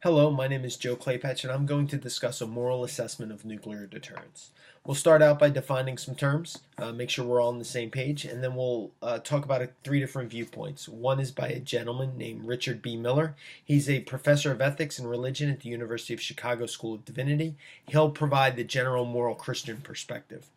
Hello, my name is Joe Claypatch, and I'm going to discuss a moral assessment of nuclear deterrence. We'll start out by defining some terms, make sure we're all on the same page, and then we'll talk about three different viewpoints. One is by a gentleman named Richard B. Miller. He's a professor of ethics and religion at the University of Chicago School of Divinity. He'll provide the general moral Christian perspective.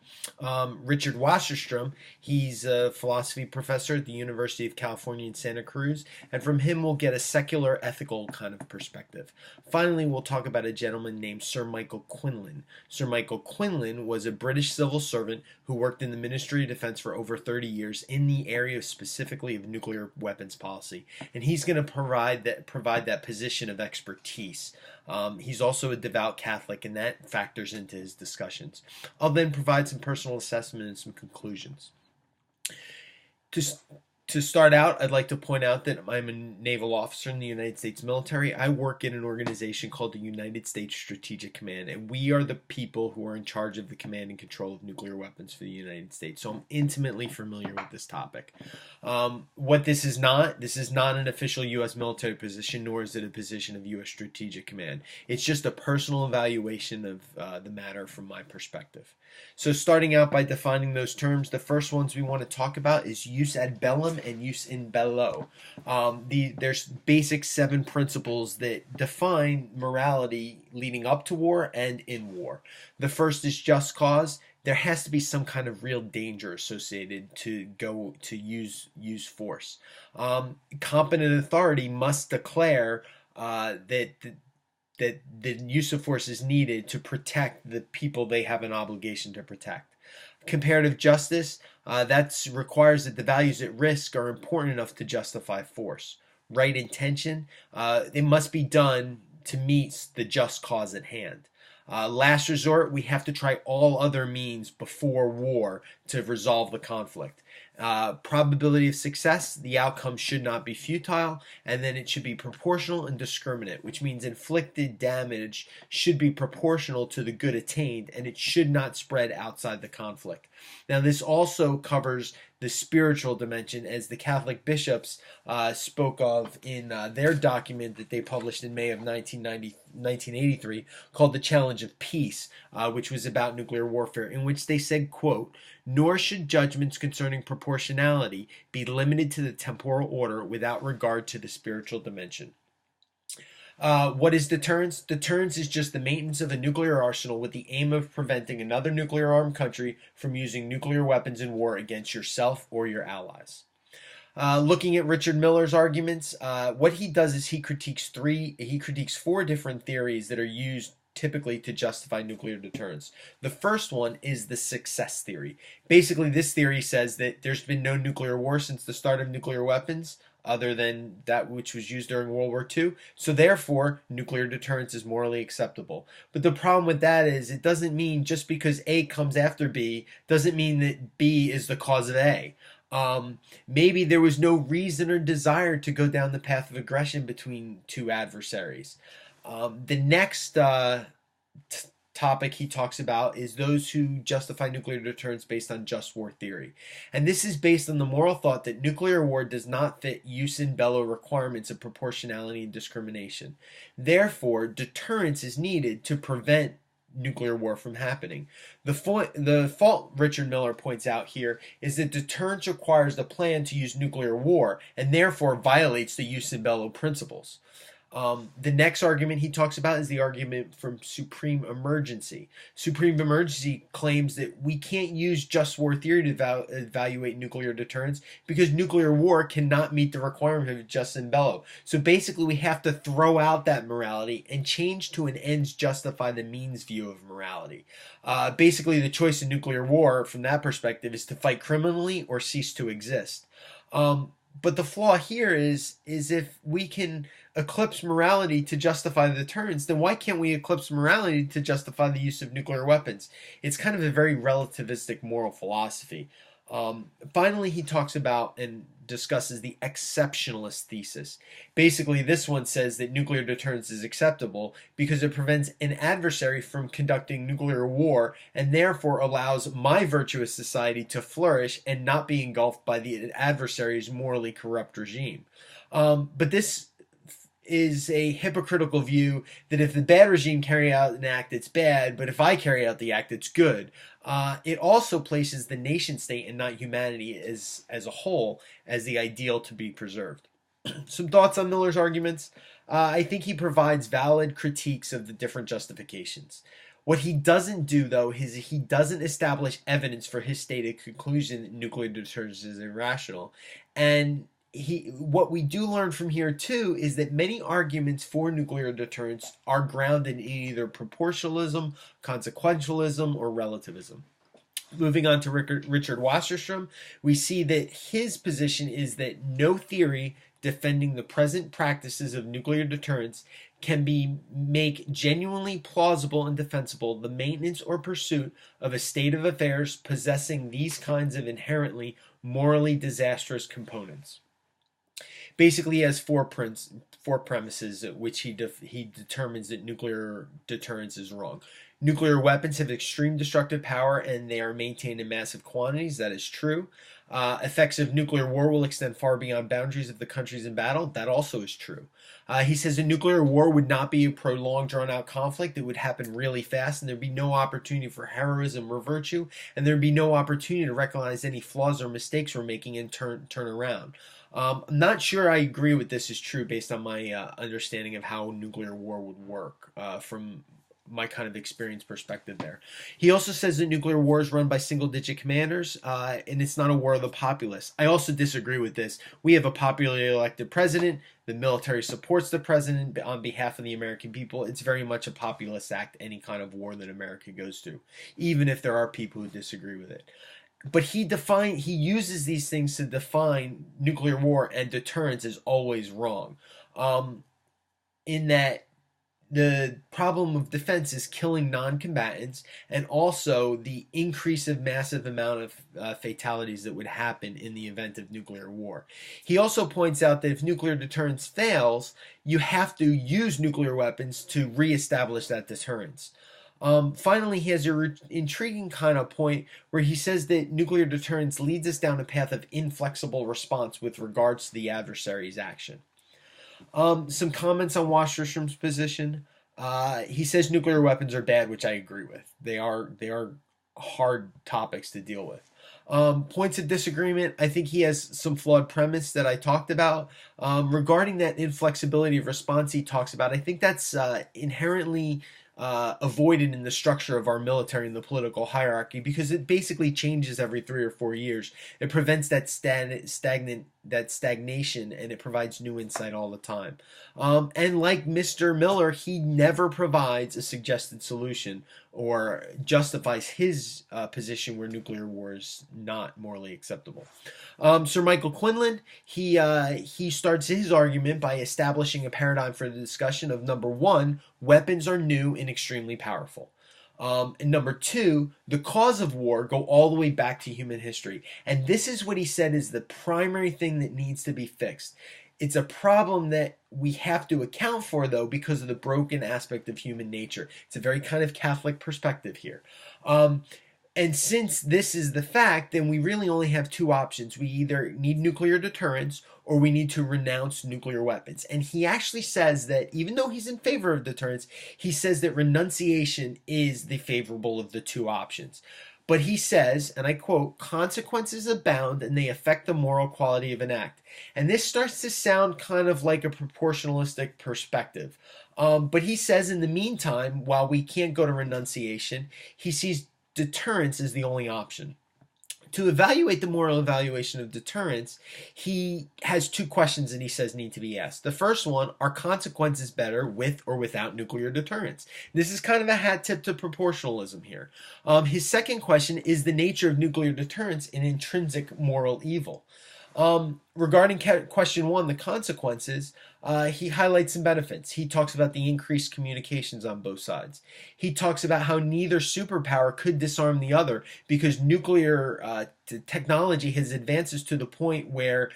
Richard Wasserstrom, he's a philosophy professor at the University of California in Santa Cruz, and from him we'll get a secular ethical kind of perspective. Finally, we'll talk about a gentleman named Sir Michael Quinlan. Sir Michael Quinlan was a British civil servant who worked in the Ministry of Defense for over 30 years in the area specifically of nuclear weapons policy, and he's going to provide that position of expertise. He's also a devout Catholic, and that factors into his discussions. I'll then provide some personal assessment and some conclusions. To start out, I'd like to point out that I'm a naval officer in the United States military. I work in an organization called the United States Strategic Command, and we are the people who are in charge of the command and control of nuclear weapons for the United States. So I'm intimately familiar with this topic. What this is not an official U.S. military position, nor is it a position of U.S. Strategic Command. It's just a personal evaluation of the matter from my perspective. So starting out by defining those terms, the first ones we want to talk about is jus ad bellum and jus in bello. There's basic 7 principles that define morality leading up to war and in war. The first is just cause. There has to be some kind of real danger associated to go to use force. Competent authority must declare that the use of force is needed to protect the people they have an obligation to protect. Comparative justice, that requires that the values at risk are important enough to justify force. Right intention, it must be done to meet the just cause at hand. Last resort, we have to try all other means before war to resolve the conflict. Probability of success, the outcome should not be futile, and then it should be proportional and discriminate, which means inflicted damage should be proportional to the good attained, and it should not spread outside the conflict. Now, this also covers the spiritual dimension, as the Catholic bishops spoke of in their document that they published in May of 1983 called The Challenge of Peace, which was about nuclear warfare, in which they said, quote, "Nor should judgments concerning proportionality be limited to the temporal order without regard to the spiritual dimension." What is deterrence? Deterrence is just the maintenance of a nuclear arsenal with the aim of preventing another nuclear armed country from using nuclear weapons in war against yourself or your allies. Looking at Richard Miller's arguments, what he does is he critiques 4 different theories that are used typically to justify nuclear deterrence. The first one is the success theory. Basically, this theory says that there's been no nuclear war since the start of nuclear weapons, other than that which was used during World War II. So therefore, nuclear deterrence is morally acceptable. But the problem with that is it doesn't mean just because A comes after B, doesn't mean that B is the cause of A. Maybe there was no reason or desire to go down the path of aggression between 2 adversaries. The next topic he talks about is those who justify nuclear deterrence based on just war theory. And this is based on the moral thought that nuclear war does not fit jus in bello requirements of proportionality and discrimination. Therefore, deterrence is needed to prevent nuclear war from happening. The fault Richard Miller points out here is that deterrence requires the plan to use nuclear war and therefore violates the jus in bello principles. The next argument he talks about is the argument from supreme emergency. Supreme emergency claims that we can't use just war theory to evaluate nuclear deterrence because nuclear war cannot meet the requirement of jus in bello. So basically we have to throw out that morality and change to an ends justify the means view of morality. Basically the choice in nuclear war from that perspective is to fight criminally or cease to exist. But the flaw here is if we can eclipse morality to justify the deterrence, then why can't we eclipse morality to justify the use of nuclear weapons? It's kind of a very relativistic moral philosophy. Finally, he talks about and discusses the exceptionalist thesis. Basically, this one says that nuclear deterrence is acceptable because it prevents an adversary from conducting nuclear war and therefore allows my virtuous society to flourish and not be engulfed by the adversary's morally corrupt regime. But this is a hypocritical view that if the bad regime carry out an act, it's bad, but if I carry out the act, it's good. It also places the nation state and not humanity as a whole as the ideal to be preserved. Some thoughts on Miller's arguments. I think he provides valid critiques of the different justifications. What he doesn't do, though, is he doesn't establish evidence for his stated conclusion that nuclear deterrence is irrational. And what we do learn from here, too, is that many arguments for nuclear deterrence are grounded in either proportionalism, consequentialism, or relativism. Moving on to Richard Wasserstrom, we see that his position is that no theory defending the present practices of nuclear deterrence can make genuinely plausible and defensible the maintenance or pursuit of a state of affairs possessing these kinds of inherently morally disastrous components. Basically, he has four premises at which he determines that nuclear deterrence is wrong. Nuclear weapons have extreme destructive power and they are maintained in massive quantities. That is true. Effects of nuclear war will extend far beyond boundaries of the countries in battle. That also is true. He says a nuclear war would not be a prolonged, drawn-out conflict. It would happen really fast, and there'd be no opportunity for heroism or virtue, and there'd be no opportunity to recognize any flaws or mistakes we're making and turn around. I'm not sure I agree with this is true based on my understanding of how nuclear war would work from my kind of experience perspective there. He also says that nuclear war is run by single-digit commanders, and it's not a war of the populace. I also disagree with this. We have a popularly elected president. The military supports the president on behalf of the American people. It's very much a populist act, any kind of war that America goes to, even if there are people who disagree with it. But he uses these things to define nuclear war, and deterrence is always wrong. In that the problem of defense is killing non-combatants, and also the increase of massive amount of fatalities that would happen in the event of nuclear war. He also points out that if nuclear deterrence fails, you have to use nuclear weapons to reestablish that deterrence. Finally, he has an intriguing kind of point where he says that nuclear deterrence leads us down a path of inflexible response with regards to the adversary's action. Some comments on Wasserstrom's position. He says nuclear weapons are bad, which I agree with. They are hard topics to deal with. Points of disagreement. I think he has some flawed premise that I talked about. Regarding that inflexibility of response he talks about, I think that's inherently avoided in the structure of our military and the political hierarchy, because it basically changes every 3 or 4 years. It prevents that stagnation, and it provides new insight all the time. And like Mr. Miller, he never provides a suggested solution or justifies his position where nuclear war is not morally acceptable. Sir Michael Quinlan, he starts his argument by establishing a paradigm for the discussion of, number one, weapons are new and extremely powerful. And number two, the cause of war go all the way back to human history. And this is what he said is the primary thing that needs to be fixed. It's a problem that we have to account for, though, because of the broken aspect of human nature. It's a very kind of Catholic perspective here. And since this is the fact, then we really only have two options. We either need nuclear deterrence or we need to renounce nuclear weapons. And he actually says that even though he's in favor of deterrence, he says that renunciation is the favorable of the two options. But he says, and I quote, "Consequences abound and they affect the moral quality of an act." And this starts to sound kind of like a proportionalistic perspective. But he says in the meantime, while we can't go to renunciation, he sees deterrence is the only option. To evaluate the moral evaluation of deterrence, he has two questions that he says need to be asked. The first one, are consequences better with or without nuclear deterrence? This is kind of a hat tip to proportionalism here. His second question, is the nature of nuclear deterrence an intrinsic moral evil? Regarding question one, the consequences, he highlights some benefits. He talks about the increased communications on both sides. He talks about how neither superpower could disarm the other because nuclear technology has advances to the point where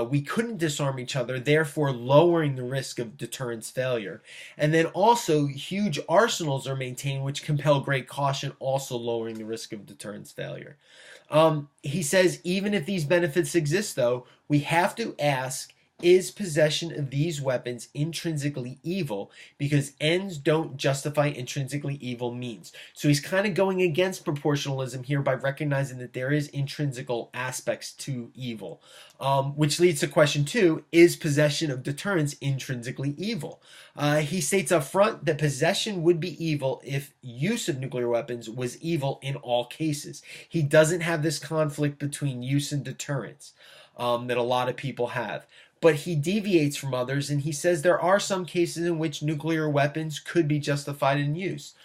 we couldn't disarm each other, therefore lowering the risk of deterrence failure. And then also huge arsenals are maintained which compel great caution, also lowering the risk of deterrence failure. He says even if these benefits exist, though, we have to ask is possession of these weapons intrinsically evil because ends don't justify intrinsically evil means. So he's kind of going against proportionalism here by recognizing that there is intrinsical aspects to evil, which leads to question 2, is possession of deterrence intrinsically evil? He states up front that possession would be evil if use of nuclear weapons was evil in all cases. He doesn't have this conflict between use and deterrence that a lot of people have. But he deviates from others, and he says there are some cases in which nuclear weapons could be justified in use.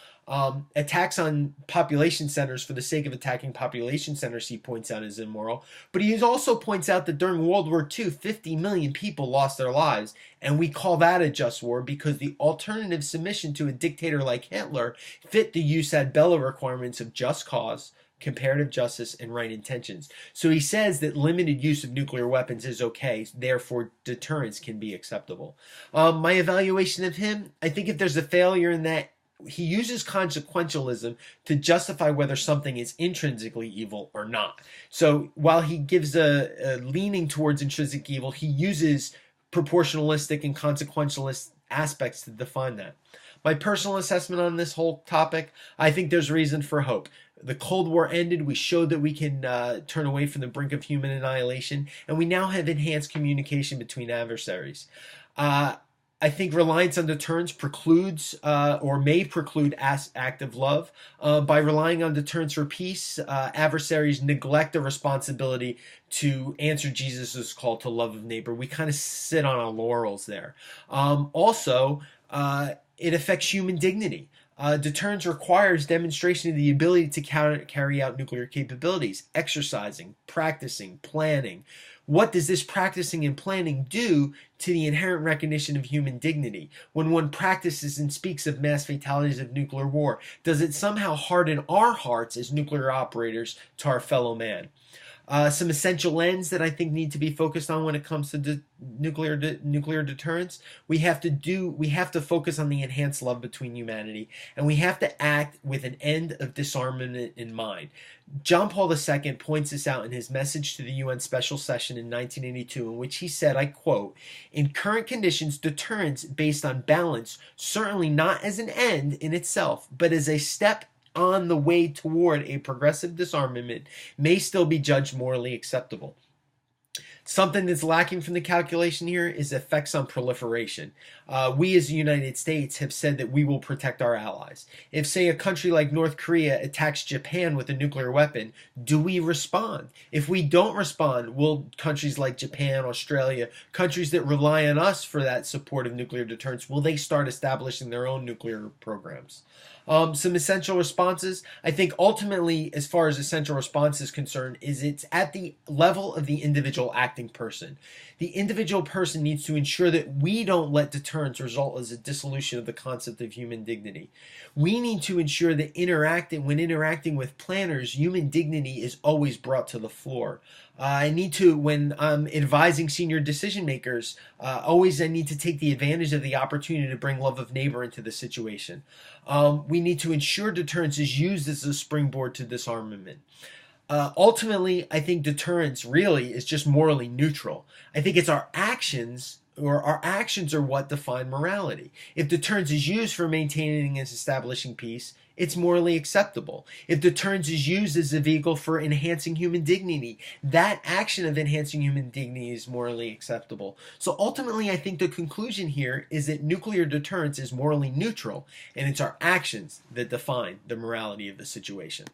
Attacks on population centers for the sake of attacking population centers, he points out, is immoral. But he also points out that during World War II, 50 million people lost their lives, and we call that a just war because the alternative submission to a dictator like Hitler fit the jus ad bella requirements of just cause, comparative justice, and right intentions. So he says that limited use of nuclear weapons is okay, therefore deterrence can be acceptable. My evaluation of him, I think if there's a failure in that, he uses consequentialism to justify whether something is intrinsically evil or not. So while he gives a leaning towards intrinsic evil, he uses proportionalistic and consequentialist aspects to define that. My personal assessment on this whole topic, I think there's reason for hope. The Cold War ended. We showed that we can turn away from the brink of human annihilation, and we now have enhanced communication between adversaries. I think reliance on deterrence precludes or may preclude active love. By relying on deterrence for peace, adversaries neglect the responsibility to answer Jesus' call to love of neighbor. We kind of sit on our laurels there. Also, it affects human dignity. Deterrence requires demonstration of the ability to carry out nuclear capabilities, exercising, practicing, planning. What does this practicing and planning do to the inherent recognition of human dignity? When one practices and speaks of mass fatalities of nuclear war, does it somehow harden our hearts as nuclear operators to our fellow man? Some essential ends that I think need to be focused on when it comes to nuclear deterrence. We have to focus on the enhanced love between humanity, and we have to act with an end of disarmament in mind. John Paul II points this out in his message to the UN Special Session in 1982, in which he said, I quote, "In current conditions, deterrence based on balance, certainly not as an end in itself, but as a step on the way toward a progressive disarmament, may still be judged morally acceptable." Something that's lacking from the calculation here is effects on proliferation. We as the United States have said that we will protect our allies. If, say, a country like North Korea attacks Japan with a nuclear weapon, do we respond? If we don't respond, will countries like Japan, Australia, countries that rely on us for that support of nuclear deterrence, will they start establishing their own nuclear programs? Some essential responses. I think ultimately, as far as essential response is concerned, is it's at the level of the individual acting person. The individual person needs to ensure that we don't let deterrence result as a dissolution of the concept of human dignity. We need to ensure that when interacting with planners, human dignity is always brought to the floor. I need to, when I'm advising senior decision makers, I need to take the advantage of the opportunity to bring love of neighbor into the situation. We need to ensure deterrence is used as a springboard to disarmament. Ultimately, I think deterrence really is just morally neutral. I think it's our actions are what define morality. If deterrence is used for maintaining and establishing peace, it's morally acceptable. If deterrence is used as a vehicle for enhancing human dignity, that action of enhancing human dignity is morally acceptable. So ultimately, I think the conclusion here is that nuclear deterrence is morally neutral, and it's our actions that define the morality of the situation.